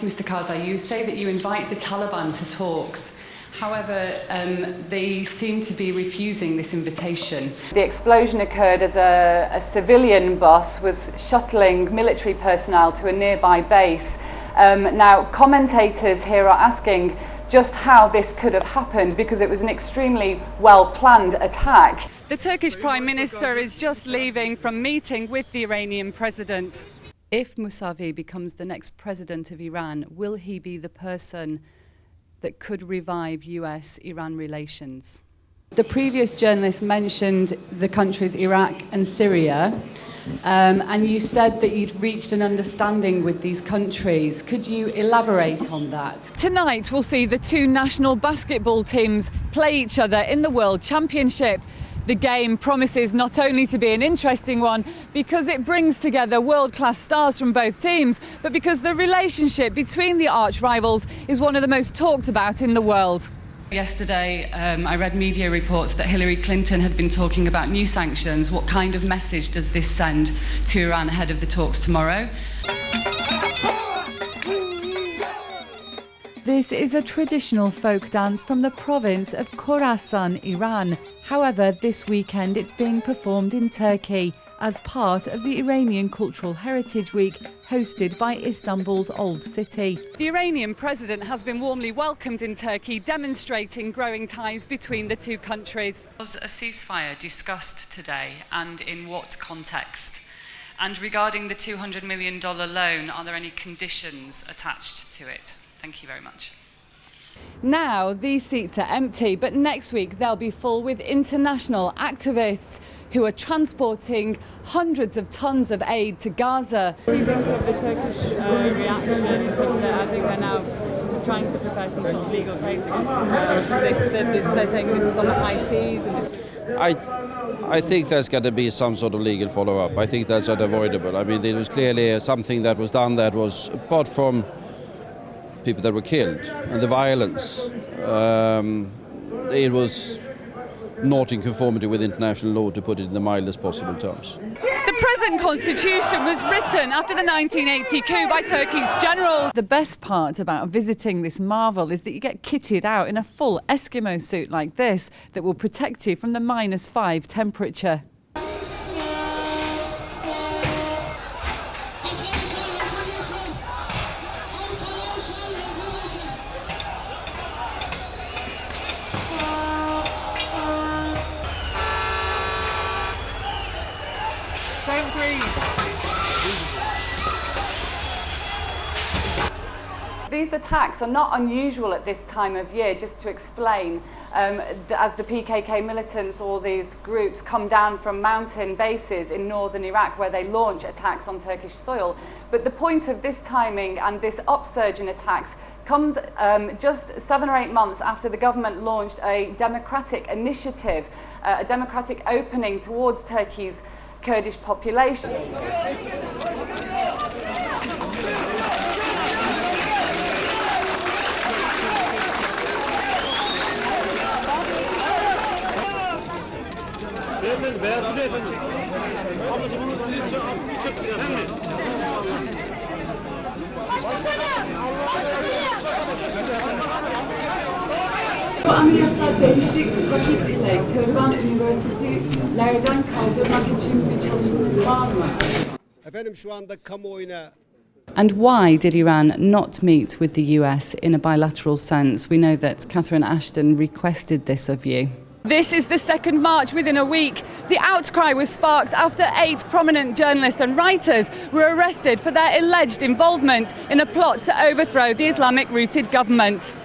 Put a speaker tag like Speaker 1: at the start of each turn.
Speaker 1: Mr. Karzai, you say that you invite the Taliban to talks. However, they seem to be refusing this invitation.
Speaker 2: The explosion occurred as a civilian bus was shuttling military personnel to a nearby base. Now, commentators here are asking just how this could have happened, because it was an extremely well-planned attack.
Speaker 3: The Turkish Prime Minister is just leaving from meeting with the Iranian president. If Mousavi becomes the next president of Iran, will he be the person that could revive US-Iran relations? The previous journalist mentioned the countries Iraq and Syria, and you said that you'd reached an understanding with these countries. Could you elaborate on that? Tonight we'll see the two national basketball teams play each other in the World Championship. The game promises not only to be an interesting one because it brings together world-class stars from both teams, but because the relationship between the arch-rivals is one of the most talked about in the world.
Speaker 1: Yesterday, I read media reports that Hillary Clinton had been talking about new sanctions. What kind of message does this send to Iran ahead of the talks tomorrow?
Speaker 3: This is a traditional folk dance from the province of Khorasan, Iran. However, this weekend it's being performed in Turkey as part of the Iranian Cultural Heritage Week, hosted by Istanbul's Old City. The Iranian president has been warmly welcomed in Turkey, demonstrating growing ties between the two countries.
Speaker 1: Was a ceasefire discussed today, and in what context? And regarding the $200 million loan, are there any conditions attached to it? Thank you very much.
Speaker 3: Now, these seats are empty, but next week they'll be full with international activists who are transporting hundreds of tons of aid to Gaza.
Speaker 2: What do you think of the Turkish reaction in terms of I think they're now trying to prepare some sort of legal case against Israel? They're saying this was on the high seas. And
Speaker 4: I think there's got to be some sort of legal follow-up. I think that's unavoidable. I mean, it was clearly something that was done that was, apart from people that were killed and the violence, it was not in conformity with international law, to put it in the mildest possible terms.
Speaker 3: The present constitution was written after the 1980 coup by Turkey's generals. The best part about visiting this marvel is that you get kitted out in a full Eskimo suit like this that will protect you from the -5 temperature.
Speaker 2: These attacks are not unusual at this time of year. Just to explain, as the PKK militants or these groups come down from mountain bases in northern Iraq where they launch attacks on Turkish soil. But the point of this timing and this upsurge in attacks comes just 7 or 8 months after the government launched a democratic initiative, a democratic opening towards Turkey's Kurdish population.
Speaker 1: Bu ameliyatlar değişik vakit ile Tehran Üniversitelerden kaldırmak için bir çalışmanız var mı?
Speaker 5: Efendim şu anda kamuoyuna.
Speaker 3: And why did Iran not meet with the US in a bilateral sense? We know that Catherine Ashton requested this of you. This is the second march within a week. The outcry was sparked after 8 prominent journalists and writers were arrested for their alleged involvement in a plot to overthrow the Islamic-rooted government.